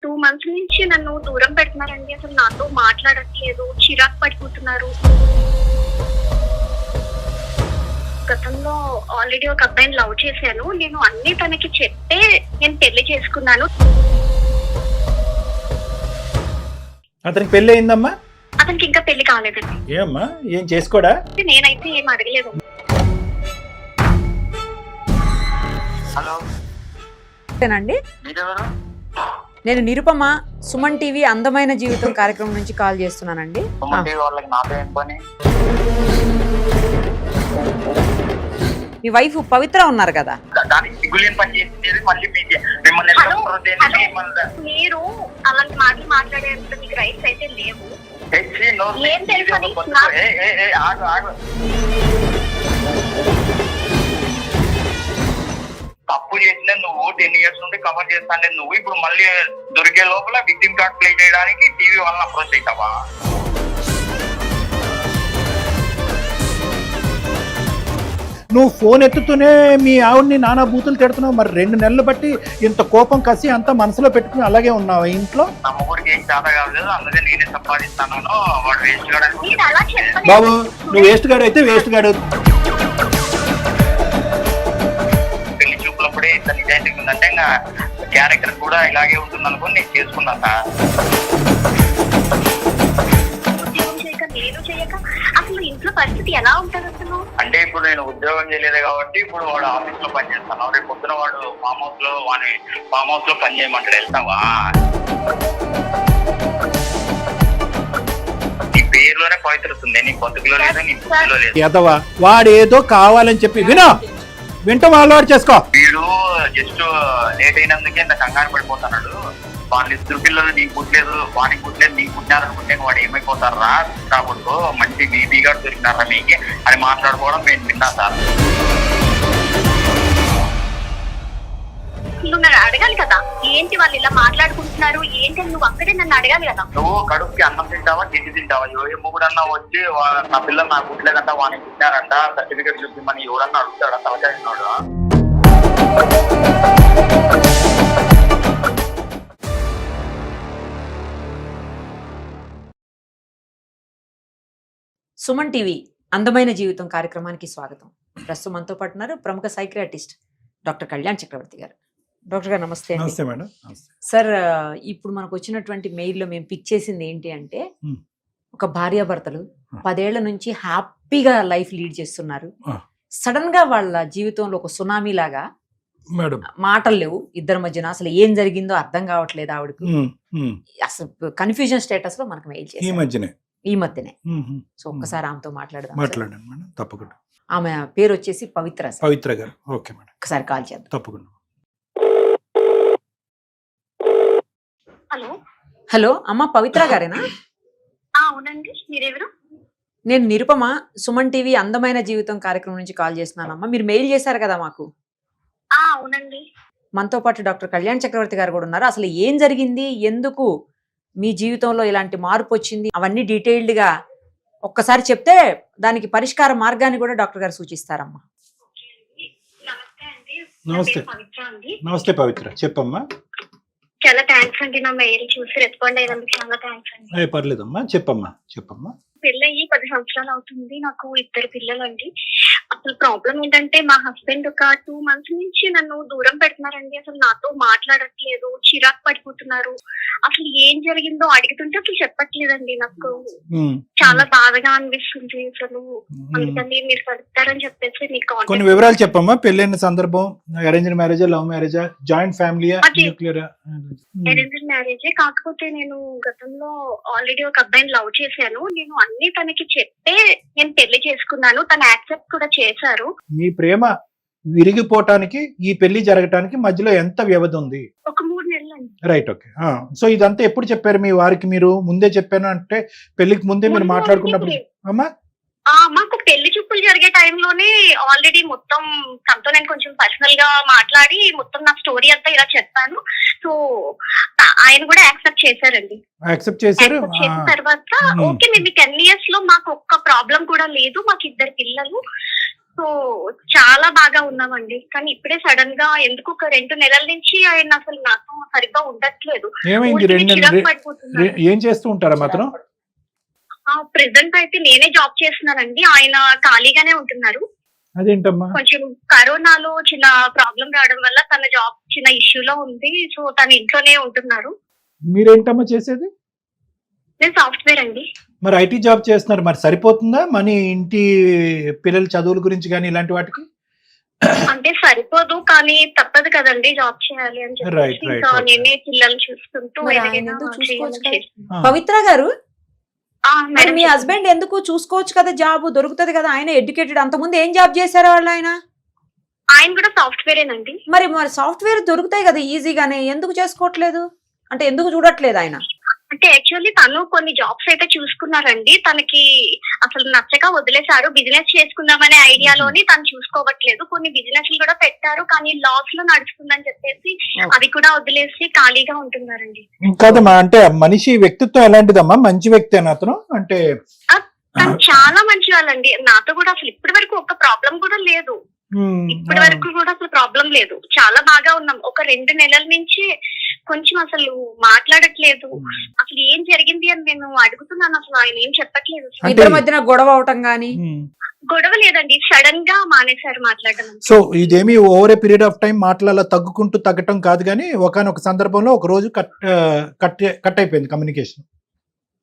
2 months నుంచి నన్ను దూరం పెడుతున్నారండి. అసలు నాతో మాట్లాడట్లేదు, చిరాకు పడిపోతున్నారు. గతంలో ఆల్రెడీ ఒక అబ్బాయిని లవ్ చేశాను. నేను అన్ని తనకి చెప్తే నేను పెళ్లి చేసుకున్నాను. అతనికి పెళ్లి అయిందమ్మా? అతనికి ఇంకా పెళ్లి కాలేదండి. ఏమ్మా, ఏం చేసుకోడా? నేనైతే ఏం అడగలేదు. హలో అండి, మీరెవరు? నేను నిరుపమ, సుమన్ టీవీ అందమైన జీవితం కార్యక్రమం నుంచి కాల్ చేస్తున్నానండి. సుమన్ టీవీ వాళ్ళకి నాతో ఏం పని? మీ వైఫ్ పవిత్ర ఉన్నారు కదా, దానికి సిగ్గులేని పని చేసింది మళ్ళీ మిమ్మల్ని మీరు అలాంటి మాటలు మాట్లాడేంత మీకు రైట్స్ అయితే లేవు. ఏం తెలుసు అని తప్పు చేసిన నువ్వు 10 years నుండి కవర్ చేస్తానే నువ్వు ఇప్పుడు మళ్ళీ దొరికే లోపల విక్టిమ్ కార్డ్ ప్లే చేయడానికి టీవీ వాళ్ళని అప్రోచ్ అవుతావా? నువ్వు ఫోన్ ఎత్తుతూనే మీ ఆవిడ్ని నానా బూతులు తిడుతున్నావు. మరి 2 నెలలు బట్టి ఇంత కోపం కసి అంతా మనసులో పెట్టుకుని అలాగే ఉన్నావా ఇంట్లో? నా ముగ్గురికి ఏం చేత కాలేదు, అందుకే నేనే సంపాదిస్తాను. వాడు వేస్ట్ కాడానికి మీరు అలా చెప్పలేదు. బాబు, నువ్వు వేస్ట్ గాడు అయితే వేస్ట్ గాడు. పెళ్లి చూపులప్పుడే ఇంత నిజాయితీ ఉందంటే ఇంకా క్యారెక్టర్ కూడా ఇలాగే ఉంటుంది అనుకుని నేను చేసుకున్నా సార్. నేను చేయక అసలు ఇంట్లో పరిస్థితి ఎలా ఉంటుంది అసలు? అంటే ఇప్పుడు నేను ఉద్యోగం చేయలేదు కాబట్టి ఇప్పుడు వాడు ఆఫీస్ లో పని చేస్తాను. రేపు పొద్దున వాడు ఫామ్ హౌస్ లో పని చేయమంటాడు, వెళ్తావా? నీ పేరులోనే పవిత్రతుంది, నీ బతుకులో లేదు, నీ బుద్ధిలో లేదు. ఎదవా, వాడేదో కావాలని చెప్పి వింటాం అలవాటు చేసుకో. వీడు జస్ట్ లేట్ అయినందుకే ఇంత కంగారు పడిపోతున్నాడు. వాళ్ళ 2 పిల్లలు నీకు పుట్టలేదు, వానికి పుట్టలేదు, నీకు పుట్టినారనుకుంటే వాడు ఏమైపోతారా రాకూడదు. మంచి బీబీ గారు దొరికినారా మీకే అని మాట్లాడుకోవడం నేను విన్నా సార్. నువ్వు నన్ను అడగాలి కదా, ఏంటి వాళ్ళు ఇలా మాట్లాడుకుంటున్నారు ఏంటి నువ్వు అక్కడే నన్ను అడగాలి కదా. నువ్వు కడుపుకి అన్నం తింటావా, తిండి తింటావా? ఏ ముగ్గురన్నా వచ్చి నా పిల్లలు నాకు పుట్టలేదంట, వానికి పుట్టినారంట, సర్టిఫికేట్ చూపించమని ఎవరన్నా అడుగుతాడా? తలచాడినాడు. సుమన్ టీవీ అందమైన జీవితం కార్యక్రమానికి స్వాగతం. ప్రస్తుతం మనతో పాటు ఉన్నారు ప్రముఖ సైకియాట్రిస్ట్ డాక్టర్ కళ్యాణ్ చక్రవర్తి గారు. డాక్టర్ గారు నమస్తే. నమస్తే మేడం. సార్, ఇప్పుడు మనకు వచ్చినటువంటి మెయిల్లో మేము పిక్ చేసింది ఏంటి అంటే, ఒక భార్యాభర్తలు 10 ఏళ్ల నుంచి హ్యాపీగా లైఫ్ లీడ్ చేస్తున్నారు. సడన్ గా వాళ్ళ జీవితంలో ఒక సునామీ లాగా మాటలు లేవు ఇద్దరి మధ్యన. అసలు ఏం జరిగిందో అర్థం కావట్లేదు ఆవిడకు. అసలు కన్ఫ్యూజన్ స్టేటస్ లో మనకు మెయిల్ చేసి ఈ మధ్యనే. సో ఒక్కసారి ఆమెతో మాట్లాడదాం. తప్పకుండా. ఆమె పేరు వచ్చేసి పవిత్ర గారు. ఓకే మేడం, ఒకసారి కాల్ చేద్దాం. తప్పకుండా. హలో హలో, అమ్మ పవిత్ర గారేనా? అవునండి, మీరెవరు? నేను నిరుపమ, సుమన్ టీవీ అందమైన జీవితం కార్యక్రమం నుంచి కాల్ చేస్తున్నానమ్మా. మీరు మెయిల్ చేశారు కదా మాకు. అవునండి. మనతో పాటు డాక్టర్ కళ్యాణ్ చక్రవర్తి గారు కూడా ఉన్నారు. అసలు ఏం జరిగింది, ఎందుకు మీ జీవితంలో ఇలాంటి మార్పు వచ్చింది, అవన్నీ డీటెయిల్డ్ గా ఒక్కసారి చెప్తే దానికి పరిష్కార మార్గాన్ని కూడా డాక్టర్ గారు సూచిస్తారమ్మా. నమస్తే పవిత్ర, చెప్పమ్మా. చాలా థ్యాంక్స్ అండి, నా మెయిల్ చూసి రెస్పాండ్ అయినందుకు చాలా థ్యాంక్స్ అండి. పర్లేదమ్మా, చెప్పమ్మా. పెళ్ళయి 10 సంవత్సరాలు అవుతుంది. నాకు 2 పిల్లలండి. అసలు ప్రాబ్లం ఏంటంటే మా హస్బెండ్ ఒక 2 మంత్స్ నుంచి నన్ను దూరం పెడుతున్నారండి. అసలు నాతో మాట్లాడట్లేదు, చిరాకు పడిపోతున్నారు. అసలు ఏం జరిగిందో అడుగుతుంటే అసలు చెప్పట్లేదండి. నాకు చాలా బాధగా అనిపిస్తుంది అసలు. అందుకని మీరు కలుపుతారని చెప్పేసి మీకు కొన్ని వివరాలు చెప్పమ్మా. పెళ్ళైన సందర్భం, అరేంజ్డ్ మ్యారేజా, లవ్ మ్యారేజా, జాయింట్ ఫ్యామిలీయా, న్యూక్లియరా? అరేంజ్డ్ మ్యారేజే. కాకపోతే నేను గతంలో ఆల్రెడీ ఒక అబ్బాయిని లవ్ చేశాను. నేను అన్ని తనకి చెప్తే నేను పెళ్లి చేసుకున్నాను. తను యాక్సెప్ట్ కూడా చేశారు. మీ ప్రేమ విరిగిపోవటానికి ఈ పెళ్లి జరగటానికి మధ్యలో ఎంత వ్యవధి ఉంది? ఒక 3 నెలలు అండి. Right, okay. సో ఇదంతా ఎప్పుడు చెప్పారు మీ వారికి? మీరు ముందే చెప్పాను అంటే పెళ్లికి ముందే మీరు మాట్లాడుకున్నప్పుడు అమ్మా? మాకు పెళ్లి చూపులు జరిగే టైంలోనే ఆల్రెడీ మొత్తం తనతో నేను కొంచెం పర్సనల్ గా మాట్లాడి మొత్తం నా స్టోరీ అంతా ఇలా చెప్పాను. సో ఆయన కూడా యాక్సెప్ట్ చేశారండి. యాక్సెప్ట్ చేశారు. చేసిన తర్వాత ఓకే, మేము 10 years లో మాకు ఒక్క ప్రాబ్లం కూడా లేదు, మాకు 2 పిల్లలు. సో చాలా బాగా ఉన్నామండి. కానీ ఇప్పుడే సడన్ గా ఎందుకు ఒక 2 నెలల నుంచి ఆయన అసలు నాతో సరిగ్గా ఉండట్లేదు. ఏమైంది? ఊరికే చిరాకు పడిపోతున్నారు. ఏం చేస్తూ ఉంటారా అతను? ప్రెసెంట్ అయితే నేనే జాబ్ చేస్తున్నానండి. ఆయన ఖాళీగానే ఉంటున్నారు. అదేంటమ్మా? కొంచెం కరోనాలో చిన్న ప్రాబ్లం రావడం వల్ల తన జాబ్ చిన్న ఇష్యూలో ఉంది. సో తన ఇంట్లోనే ఉంటున్నారు. మీరేంటమ్మా చేసేది? నేను సాఫ్ట్వేర్ అండి. మరి ఐటీ జాబ్ చేస్తున్నారు, మరి సరిపోతుందా మనీ ఇంటి పిల్లల చదువుల గురించి కానీ ఇలాంటి వాటికి? అంటే సరిపోదు, కానీ తప్పదు కదండి జాబ్ చేయాలి అని Right, చెప్పి right, ఇంకా right. నేనే పిల్లలు చూసుకుంటూ మరి ఆయన ఏదైనా ఎందుకు చేయాలని చూసుకోవచ్చు కదా? చేస్తున్నాను. పవిత్ర గారు, మరి మేడం మీ హస్బెండ్ ఎందుకు చూసుకోవచ్చు కదా, జాబ్ దొరుకుతది కదా, ఆయన ఎడ్యుకేటెడ్. అంతకుముందు ఏం జాబ్ చేశారు వాళ్ళు ఆయన? ఆయన కూడా సాఫ్ట్వేరేనండి. మరి సాఫ్ట్వేర్ దొరుకుతాయి కదా ఈజీగానే, ఎందుకు చేసుకోవట్లేదు? అంటే ఎందుకు చూడట్లేదు ఆయన? అంటే యాక్చువల్లీ తను కొన్ని జాబ్స్ అయితే చూసుకున్నారండి. తనకి అసలు నచ్చక వదిలేశారు. బిజినెస్ చేసుకుందామనే ఐడియాలోని తను చూసుకోవట్లేదు. కొన్ని బిజినెస్ కూడా పెట్టారు, కానీ లాస్ లో నడుస్తుందని చెప్పేసి అవి కూడా వదిలేసి ఖాళీగా ఉంటున్నారండి. కాదమ్మా, అంటే మనిషి వ్యక్తిత్వం ఎలాంటిదమ్మా? మంచి వ్యక్తి అని అతను అంటే? తను చాలా మంచి వాళ్ళండి. నాతో కూడా అసలు ఇప్పటి వరకు ఒక ప్రాబ్లం కూడా లేదు. ఇప్పటి వరకు కూడా అసలు ప్రాబ్లం లేదు. చాలా బాగా ఉన్నాం. ఒక 2 నెలల నుంచి కొంచెం అసలు మాట్లాడట్లేదు. అసలు ఏం జరిగింది అని నేను అడుగుతున్నాను. అసలు ఆయన ఏం చెప్పట్లేదు. ఇద్దరి మధ్యన గొడవ అవటం గానీ? గొడవ లేదండి, సడన్ గా మానేశారు మాట్లాడడం. సో ఇదేమి over a period of time మాటలలో తగ్గటం కాదు, కానీ ఒకనొక సందర్భంలో ఒక రోజు కట్ అయిపోయింది కమ్యూనికేషన్.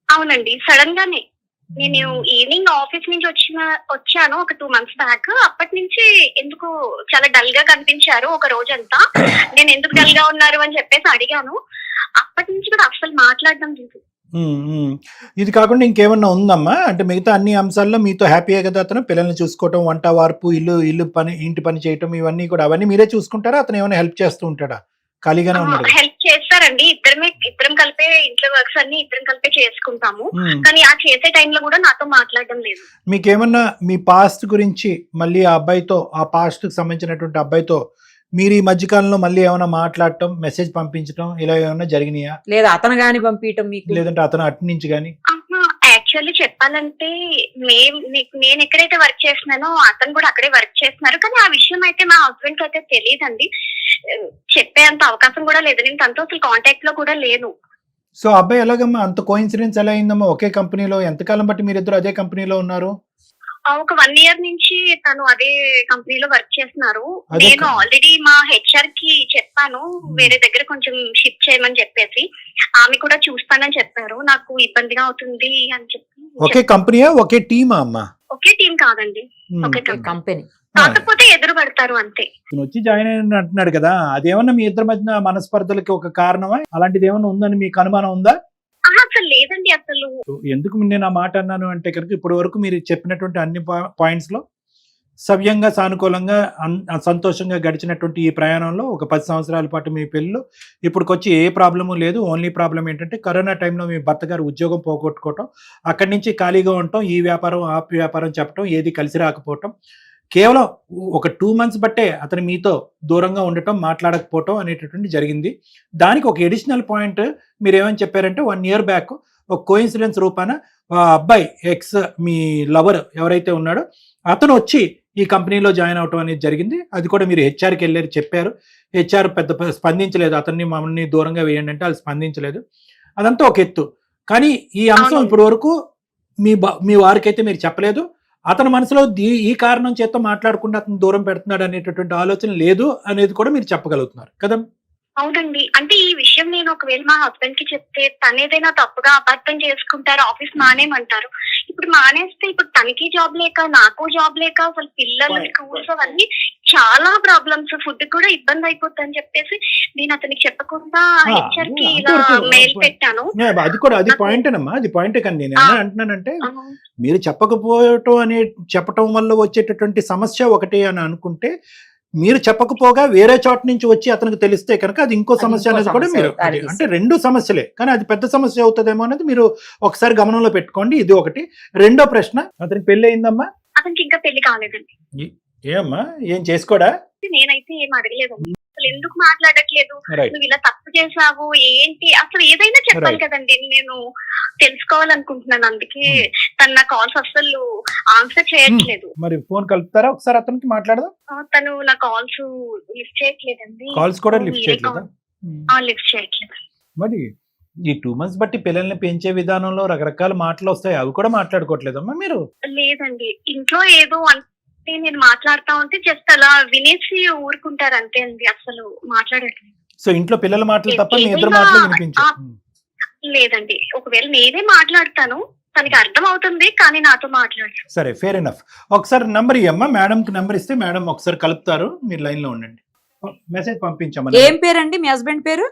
అవునండి, సడన్ గానే. నేను ఈవినింగ్ ఆఫీస్ నుంచి వచ్చాను ఒక 2 months బ్యాక్. అప్పటి నుంచి ఎందుకు చాలా డల్ గా కనిపించారు ఒక రోజంతా. నేను ఎందుకు డల్ గా ఉన్నారు అని చెప్పేసి అడిగాను. అప్పటి నుంచి కూడా అస్సలు మాట్లాడడం లేదు. ఇది కాకుండా ఇంకేమన్నా ఉందమ్మా? అంటే మిగతా అన్ని అంశాల్లో మీతో హ్యాపీయే కదా అతను? పిల్లల్ని చూసుకోవటం, వంట వార్పు, ఇల్లు పని, ఇంటి పని చేయటం, ఇవన్నీ కూడా అవన్నీ మీరే చూసుకుంటారా? అతను ఏమైనా హెల్ప్ చేస్తూ ఉంటాడా? ఖాళీగానే ఉన్నాడు? హెల్ప్ చేస్తారండి. ఇద్దరం కలిపే ఇంట్లో వర్క్స్ అన్ని ఇద్దరం కలిపే చేసుకుంటాము. కానీ ఆ చేసే టైంలో కూడా నాతో మాట్లాడడం లేదు. మీకేమన్నా మీ పాస్ట్ గురించి మళ్ళీ ఆ అబ్బాయితో, ఆ పాస్ట్ కి సంబంధించినటువంటి అబ్బాయితో మీరు ఈ మధ్యకాలంలో మళ్ళీ ఏమైనా మాట్లాడటం, మెసేజ్ పంపించడం ఇలా ఏమైనా జరిగినాయా? లేదా అతను గాని పంపించడం మీకు? లేదంటే అతను అటు నుంచి గానీ? యాక్చువల్లీ చెప్పాలంటే నేను ఎక్కడైతే వర్క్ చేస్తున్నానో అతను కూడా అక్కడే వర్క్ చేస్తున్నారు. కానీ ఆ విషయం అయితే మా హస్బెండ్ కి అయితే తెలియదండి. చెప్పేంత అవకాశం కూడా లేదు. నేను తనతో అసలు కాంటాక్ట్ లో కూడా లేను. సో అబ్బాయి ఎలాగమ్మా అంత కోఇన్సిడెన్స్ ఎలా అయిందమ్మా? ఒకే కంపెనీలో ఎంతకాలం బట్టి మీరిద్దరు అదే కంపెనీలో ఉన్నారు? ఒక 1 year నుంచి తను అదే కంపెనీలో వర్క్ చేస్తున్నారు. నేను ఆల్రెడీ మా హెచ్ఆర్ కి చెప్పాను వేరే దగ్గర కొంచెం షిఫ్ట్ చేయమని చెప్పేసి. ఆమె కూడా చూస్తానని చెప్పారు. నాకు ఇబ్బందిగా అవుతుంది అని చెప్పి. ఒకే కంపెనీయా, ఒకే టీమా అమ్మా? ఒకే టీం కాదండి, ఒకే కంపెనీ. కాకపోతే ఎదురు పడతారు అంతే. వచ్చి జాయిన్ అయిన అంటున్నాడు కదా, అదేమన్నా మీ ఇద్దరి మధ్య మనస్పర్ధలకి ఒక కారణమా? అలాంటిది ఏమన్నా ఉందని మీకు అనుమానం ఉందా? అసలు లేదండి. అసలు ఎందుకు నేను ఆ మాట అన్నాను అంటే కనుక, ఇప్పటి వరకు మీరు చెప్పినటువంటి అన్ని పాయింట్స్ లో సవ్యంగా, సానుకూలంగా, సంతోషంగా గడిచినటువంటి ఈ ప్రయాణంలో ఒక 10 సంవత్సరాల పాటు మీ పెళ్ళిలో ఇప్పటికొచ్చి ఏ ప్రాబ్లము లేదు. ఓన్లీ ప్రాబ్లం ఏంటంటే కరోనా టైంలో మీ భర్త గారు ఉద్యోగం పోగొట్టుకోవటం, అక్కడి నుంచి ఖాళీగా ఉండటం, ఈ వ్యాపారం ఆ వ్యాపారం చెప్పటం, ఏది కలిసి రాకపోవటం, కేవలం ఒక 2 months బట్టే అతను మీతో దూరంగా ఉండటం, మాట్లాడకపోవటం అనేటటువంటి జరిగింది. దానికి ఒక ఎడిషనల్ పాయింట్ మీరు ఏమని చెప్పారంటే 1 year బ్యాక్ ఒక కోఇన్సిడెన్స్ రూపాన అబ్బాయి ఎక్స్ మీ లవర్ ఎవరైతే ఉన్నాడో అతను వచ్చి ఈ కంపెనీలో జాయిన్ అవటం అనేది జరిగింది. అది కూడా మీరు హెచ్ఆర్కి వెళ్ళారు, చెప్పారు. హెచ్ఆర్ పెద్ద స్పందించలేదు. అతన్ని మమ్మల్ని దూరంగా వేయండి అంటే వాళ్ళు స్పందించలేదు. అదంతా ఒక ఎత్తు. కానీ ఈ అంశం ఇప్పటి వరకు మీ వారికైతే మీరు చెప్పలేదు. అతని మనసులో ఈ కారణం చేత మాట్లాడకుండా అతను దూరం పెడుతున్నాడు అనేటటువంటి ఆలోచన లేదు అనేది కూడా మీరు చెప్పగలుగుతున్నారు కదా? అవునండి. అంటే ఈ విషయం నేను ఒకవేళ మా హస్బెండ్ కి చెప్తే తనేదైనా తప్పుగా అపార్థం చేసుకుంటారు, ఆఫీస్ మానేమంటారు. ఇప్పుడు మానేస్తే ఇప్పుడు తనకి జాబ్ లేక, నాకు జాబ్ లేక, అసలు పిల్లలు స్కూల్స్ అవన్నీ చాలా ప్రాబ్లమ్స్, ఫుడ్ కూడా ఇబ్బంది అయిపోతుంది అని చెప్పేసి నేను అతనికి చెప్పకుండా హెచ్ఆర్ కి ఇలా మెయిల్ పెట్టాను. అది కూడా అది పాయింటేనమ్మా, అది పాయింటే. కానీ నేను ఏమైనా అంటున్నానంటే మీరు చెప్పటం వల్ల వచ్చేటటువంటి సమస్య ఒకటి అని అనుకుంటే, మీరు చెప్పకపోగా వేరే చోట నుంచి వచ్చి అతనికి తెలిస్తే కనుక అది ఇంకో సమస్య అనేది కూడా మీరు అంటే 2 సమస్యలే, కానీ అది పెద్ద సమస్య అవుతుందేమో అనేది మీరు ఒకసారి గమనంలో పెట్టుకోండి. ఇది ఒకటి. రెండో ప్రశ్న, అతనికి పెళ్లి అయిందమ్మా? అతనికి ఇంకా పెళ్లి కాలేదండి. ఏమమ్మా, ఏం చేసుకోడా? నేనైతే ఏం అడగలేదండి. అసలు అసలు ఎందుకు మాట్లాడట్లేదు, రైట్. నువ్వు ఇలా తప్పు చేసావు ఏంటి, అసలు ఏదైనా చెప్పాలి Right. కదండి. నేను తెలుసుకోవాలనుకుంటున్నాను, అందుకే తను నా కాల్స్ అసలు ఆన్సర్ చేయట్లేదు. మరి ఫోన్ కలుపుతారా ఒకసారి అతనికి మాట్లాడదాం. తను నా కాల్స్ లిఫ్ట్ చేయట్లేదండి. కాల్స్ కూడా లిఫ్ట్ చేయట్లేదా? లిఫ్ట్ చేయట్లేదు. మరి ఈ 2 months బట్టి పిల్లల్ని పెంచే విధానంలో రకరకాల మాటలు వస్తాయి, అవి కూడా మాట్లాడుకోవట్లేదమ్మా మీరు? లేదండి, ఇంట్లో ఏదో అంటే నేను మాట్లాడుతా ఉంటే జస్ట్ అలా వినేసి ఊరుకుంటారు అంతే అండి, అసలు మాట్లాడట్లేదు. సో ఇంట్లో పిల్లల మాటలు తప్ప మీ ఇద్దరు ఏదైనా- మాటలు వినిపించారు. లేదండి, ఒకవేళ నేనే మాట్లాడతాను తనకి అర్థం అవుతుంది, కానీ నాతో మాట్లాడదు. సరే, ఫేర్ ఎనఫ్. ఒకసారి నంబర్ ఇవ్వమ్మా, మేడంకి నంబర్ ఇస్తే మేడం ఒకసారి కలుపుతారు, మీరు లైన్ లో ఉండండి. మెసేజ్ పంపించమ్మా. ఏం పేరండి మీ హస్బెండ్ పేరు?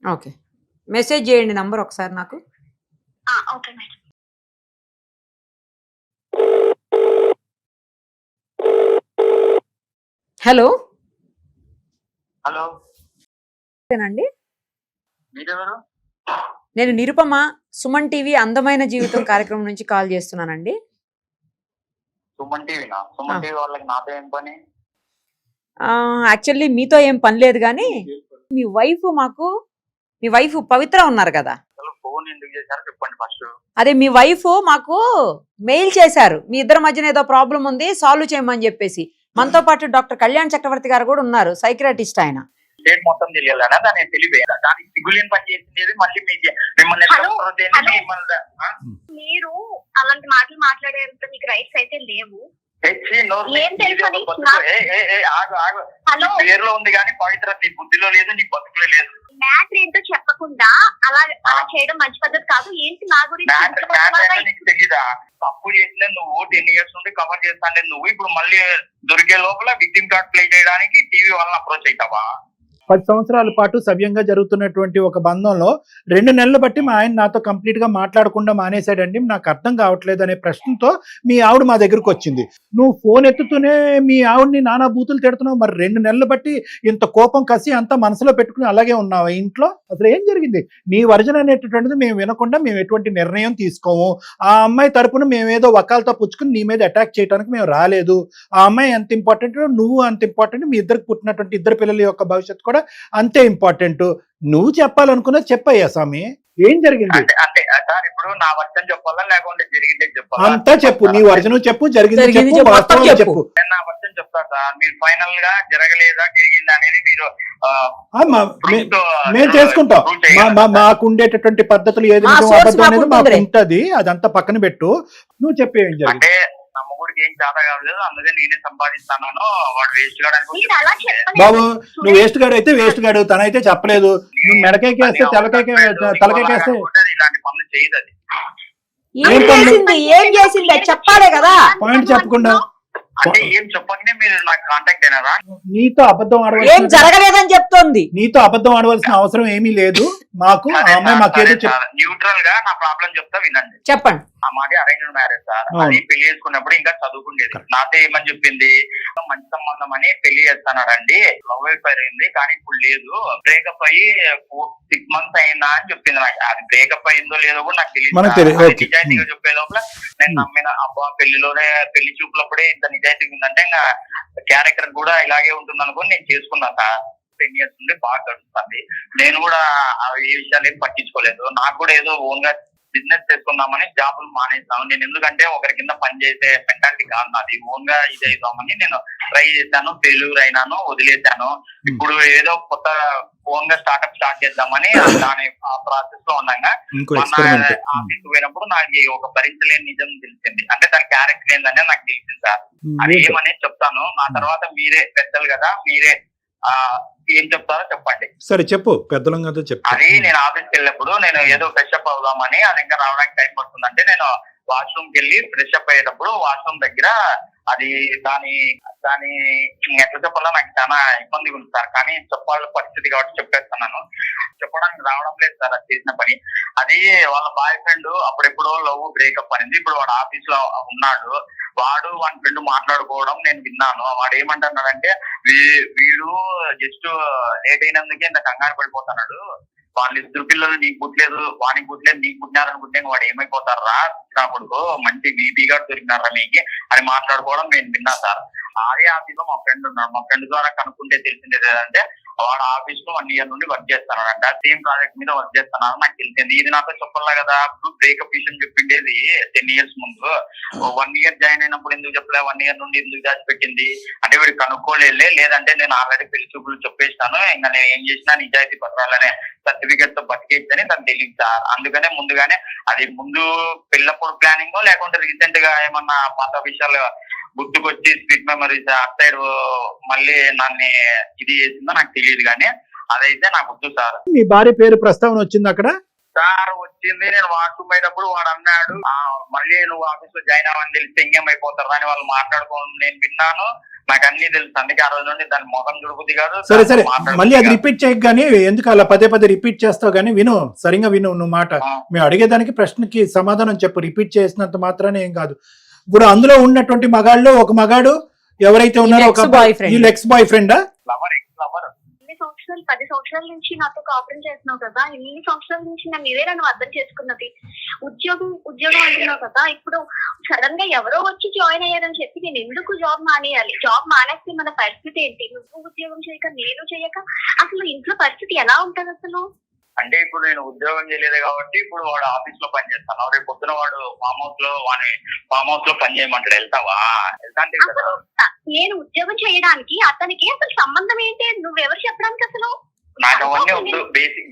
ఓకే, మెసేజ్ చేయండి నంబర్ ఒకసారి నాకు. Okay madam. హలో హలో, అండి, మీరెవరు? నేను నిరుపమ, సుమన్ టీవీ అందమైన జీవితం కార్యక్రమం నుంచి కాల్ చేస్తున్నానండి. సుమన్ టీవీనా? సుమన్ టీవీ వాళ్ళకి నాతో ఏం పని? యాక్చువల్లీ మీతో ఏం పని లేదు, కానీ మీ వైఫ్ పవిత్ర ఉన్నారు కదా, అసలు ఫోన్ ఎందుకు చేశారో చెప్పండి ఫస్ట్. అదే మీ వైఫ్ మాకు మెయిల్ చేశారు, మీ ఇద్దరి మధ్యన ఏదో ప్రాబ్లం ఉంది, సాల్వ్ చేయమని చెప్పేసి. మనతో పాటు డాక్టర్ కళ్యాణ్ చక్రవర్తి గారు కూడా ఉన్నారు, సైక్రాటిస్ట్ ఆయన. స్టేట్ మొత్తం తెలియాలనా? దాని తెలియదు, దానికి సిగ్గులేని పని చేసింది మళ్ళీ మిమ్మల్ని హలో, హలో. మిమ్మల్ని మీరు అలాంటి మాటలు మాట్లాడేంత మీకు రైట్స్ అయితే లేవు. ఏం తెలుసని హలో, పేరులో ఉంది కానీ పవిత్ర నీ బుద్ధిలో లేదు, నీ బతుకులో లేదు. మ్యాటర్ ఏంటో చెప్పకుండా అలా చేయడం మంచి పద్ధతి కాదు. ఏంటి నా గురించి నీకు తెలీదా? తప్పు చేసిన నువ్వు 10 years నుండి కవర్ చేస్తాను నువ్వు, ఇప్పుడు మళ్ళీ దొరికే లోపల విక్టిమ్ కార్డ్ ప్లే చేయడానికి టీవీ వాళ్ళని అప్రోచ్ అవుతావా? 10 సంవత్సరాల పాటు సవ్యంగా జరుగుతున్నటువంటి ఒక బంధంలో 2 నెలలు బట్టి మా ఆయన నాతో కంప్లీట్ గా మాట్లాడకుండా మానేశాడండి, నాకు అర్థం కావట్లేదు అనే ప్రశ్నతో మీ ఆవిడ మా దగ్గరకు వచ్చింది. నువ్వు ఫోన్ ఎత్తుతూనే మీ ఆవిడని నానా బూతులు తిడుతున్నావు, మరి 2 నెలలు బట్టి ఇంత కోపం కసి అంతా మనసులో పెట్టుకుని అలాగే ఉన్నావు ఇంట్లో? అసలు ఏం జరిగింది? నీ వర్జన్ అనేటటువంటిది మేము వినకుండా మేము ఎటువంటి నిర్ణయం తీసుకోము. ఆ అమ్మాయి తరపున మేమేదో వకాలతో పుచ్చుకుని నీ మీద అటాక్ చేయడానికి మేము రాలేదు. ఆ అమ్మాయి ఎంత ఇంపార్టెంట్, నువ్వు అంత ఇంపార్టెంట్, మీ ఇద్దరికి పుట్టినటువంటి 2 పిల్లల యొక్క భవిష్యత్తు కూడా అంతే ఇంపార్టెంట్. నువ్వు చెప్పాలనుకున్నా చెప్పయ్యా స్వామి, ఏం జరిగింది? అంటే సార్, ఇప్పుడు నా వర్షం చెప్పాలా లేకుంటే జరిగిందే చెప్పాలా? అంతా చెప్పు, నీ వర్జను చెప్పు, జరిగింది జరిగింది చెప్పు, చెప్పు, వాస్తవం మొత్తం చెప్పు. నేను నా వర్షం చెప్తా సార్, మీరు ఫైనల్ గా జరగలేదా జరిగిందా అనేది మీరు మేము చేసుకుంటాం. మాకు ఉండేటటువంటి పద్ధతులు ఏది మా నిజం, source అబద్ధం అనేది మాకు మాకు ఉంటుందిలే. ఉంటది, అదంతా పక్కన పెట్టు. నువ్వు చెప్పేం జరిగింది? అంటే నా మొగుడికి ఏం చేత కాలేదు, అందుకే నేనే సంపాదిస్తాను, వాడు వేస్ట్ మీరు అలా కావడానికి. చెప్పలేదు. బాబు, నువ్వు వేస్ట్ గాడు అయితే వేస్ట్ గాడు, తనైతే చెప్పలేదు. నువ్వు మెడకేకేస్తే తలకేకేస్తే ఇలాంటి పనులు చేయదు అది. ఏం చేసింది అది చెప్పాలే కదా. పాయింట్ చెప్పకుండా అంటే ఏం చెప్పగానే మీరు నాకు కాంటాక్ట్ అయినారా? నీతో అబద్ధం ఏం ఆడవలసిన జరగలేదని చెప్తోంది. నీతో అబద్ధం ఆడవలసిన అవసరం ఏమీ లేదు మాకు. ఆ అమ్మాయి మాకేదో న్యూట్రల్ గా నా ప్రాబ్లం చెప్తా వినండి. చెప్పండి. ఆ మాది అరేంజ్డ్ మ్యారేజ్ సార్. అవును. అది పెళ్లి చేసుకున్నప్పుడు ఇంకా చదువుకుండేది. నాతో ఏమని చెప్పింది, మంచి సంబంధం అని పెళ్లి చేస్తానండి, లవ్ అయిపోయి అయింది కానీ ఇప్పుడు లేదు, బ్రేకప్ అయ్యి 6 months అయిందా అని చెప్పింది నాకు. అది బ్రేకప్ అయిందో లేదో కూడా నాకు మనకు తెలియదు. తెలియదు. ఓకే. నిజాయితీగా చెప్పే లోపల నేను నమ్మిన. అబ్బా, పెళ్లి చూపులప్పుడే ఇంత నిజాయితీగా ఉందంటే ఇంకా క్యారెక్టర్ కూడా ఇలాగే ఉంటుంది అనుకుని నేను చేసుకున్నా సార్. 10 years నుండి బాగా గడుస్తుంది. నేను కూడా ఏ విషయాలు ఏం పట్టించుకోలేదు. నాకు కూడా ఏదో ఓన్ గా బిజినెస్ చేసుకుందామని జాబులు మానేసాను నేను. ఎందుకంటే ఒకరి కింద పని చేసే మెంటాలిటీ కాదు నాది. ఓన్ గా ఇది అవుతామని నేను ట్రై చేశాను, ఫెయిల్యూర్ అయినాను, వదిలేశాను. ఇప్పుడు ఏదో కొత్త ఓన్ గా స్టార్ట్ చేద్దామని దాని ఆ ప్రాసెస్ లో ఉన్నాగా ఆఫీస్ పోయినప్పుడు నాకు ఒక భరించలేని నిజం తెలిసింది. అంటే దాని క్యారెక్టర్ ఏందనే నాకు తెలిసింది సార్. అది ఏమనేది చెప్తాను. ఆ తర్వాత మీరే పెద్దలు కదా, మీరే ఏం చెప్తారో చెప్పండి. సరే చెప్పు, పెద్దలం కదా చెప్పు. అది నేను ఆఫీస్కి వెళ్ళినప్పుడు నేను ఏదో ఫ్రెష్ అప్ అవుదామని, అది ఇంకా రావడానికి టైం పడుతుందంటే నేను వాష్రూమ్కి వెళ్ళి ఫ్రెష్ అప్ అయ్యేటప్పుడు వాష్రూమ్ దగ్గర అది దాని ఎట్లా చెప్పాలో నాకు చాలా ఇబ్బందిగా ఉంది సార్. కానీ చెప్పాలి పరిస్థితి కాబట్టి చెప్పేస్తున్నాను. చెప్పడానికి రావడం లేదు సార్ అది చేసిన పని. అది వాళ్ళ బాయ్ ఫ్రెండ్ అప్పుడెప్పుడో లవ్ బ్రేకప్ అనేది. ఇప్పుడు వాడు ఆఫీస్ లో ఉన్నాడు. వాడు వాడి ఫ్రెండ్ మాట్లాడుకోవడం నేను విన్నాను. వాడు ఏమంటున్నాడంటే, వీడు జస్ట్ లేట్ అయినందుకే ఇంత కంగారు పడిపోతున్నాడు, వాళ్ళిద్దరు పిల్లలు నీకు పుట్టలేదు, వానికి పుట్టలేదు, నీకు పుట్టినారనుకుంటే వాడు ఏమైపోతారా నా కొడుకు, మంచి బీపీ గారు దొరికినారా మీకు అని మాట్లాడుకోవడం నేను విన్నా సార్. అదే ఆఫీస్ లో మా ఫ్రెండ్ ఉన్నాడు, మా ఫ్రెండ్ ద్వారా కనుక్కుంటే తెలిసింది ఏంటంటే వాడు ఆఫీస్ లో 1 year నుండి వర్క్ చేస్తున్నాడంట, సేమ్ ప్రాజెక్ట్ మీద వర్క్ చేస్తున్నాను నాకు తెలిసింది. ఇది నాతో చెప్పాలా కదా, అప్పుడు బ్రేకప్ విషయం చెప్పిండేది 10 years ముందు. 1 year జాయిన్ అయినప్పుడు ఎందుకు చెప్పలే, 1 year నుండి ఎందుకు దాచిపెట్టింది అంటే వీడు కనుక్కోలేదులే, లేదంటే నేను ఆల్రెడీ పెళ్లి చూపులు చెప్పేస్తాను, ఇంకా నేను ఏం చేసినా నిజాయితీ పత్రాలనే సర్టిఫికేట్ తో బతికేచ్చని తనకు తెలియదు సార్. అందుకనే ముందుగానే అది ముందు పెళ్ళప్పుడు ప్లానింగ్ లేకుంటే రీసెంట్ గా ఏమన్నా పాత విషయాలు గుర్తుకొచ్చి స్వీట్ మెమరీస్ అట్ సైడ్ మళ్ళీ నన్ను ఇది చేసిందో నాకు తెలియదు, కానీ అదైతే నాకు వద్దు సార్. మీ భార్య పేరు ప్రస్తావన వచ్చింది అక్కడ? సార్ వచ్చింది, నేను వాష్రూమ్ పోయేటప్పుడు వాడు అన్నాడు మళ్ళీ నువ్వు ఆఫీస్ లో జాయిన్ అవ్వని తెలిస్తే ఎంగేమైపోతారా అని వాళ్ళు మాట్లాడుకోవడం నేను విన్నాను, నాకు అన్ని తెలుసు. అందుకే ఆ రోజు నుండి దాని ముఖం చుడుకుది కాదు. సరే సరే, మళ్ళీ అది రిపీట్ చేయకు, కానీ ఎందుకు అలా పదే పదే రిపీట్ చేస్తావు? కానీ విను, సరిగా విను నువ్వు మాట. మేము అడిగేదానికి ప్రశ్నకి సమాధానం చెప్పు, రిపీట్ చేసినంత మాత్రానే ఏం కాదు. ఇప్పుడు అందులో ఉన్నటువంటి మగాళ్ళు ఒక మగాడు ఎవరైతే ఉన్నారో ఒక ఎక్స్ బాయ్ ఫ్రెండ్, ఇన్ని సంవత్సరాలు 10 సంవత్సరాల నుంచి నాతో కాపురం చేస్తున్నావు కదా, ఇన్ని సంవత్సరాల నుంచి నన్ను ఇదే నన్ను అర్థం చేసుకున్నది. ఉద్యోగం అంటున్నావు కదా, ఇప్పుడు సడన్ గా ఎవరో వచ్చి జాయిన్ అయ్యారని చెప్పి నేను ఎందుకు జాబ్ మానేయాలి? జాబ్ మానేస్తే మన పరిస్థితి ఏంటి? నువ్వు ఉద్యోగం చేయక నేను చేయక అసలు ఇంట్లో పరిస్థితి ఎలా ఉంటది అసలు? అంటే ఇప్పుడు నేను ఉద్యోగం చేయలేదు కాబట్టి ఇప్పుడు వాడు ఆఫీస్ లో పని చేస్తాను, రేపు పొద్దున వాడు ఫామ్ హౌస్ లో పని చేయమంటాడు, వెళ్తావా? వెళ్తాంటే కదా. నేను ఉద్యోగం చేయడానికి అతనికి అసలు సంబంధం ఏంటి? నువ్వెవరు చెప్పడానికి అసలు? నాకు అవన్నీ వద్దు.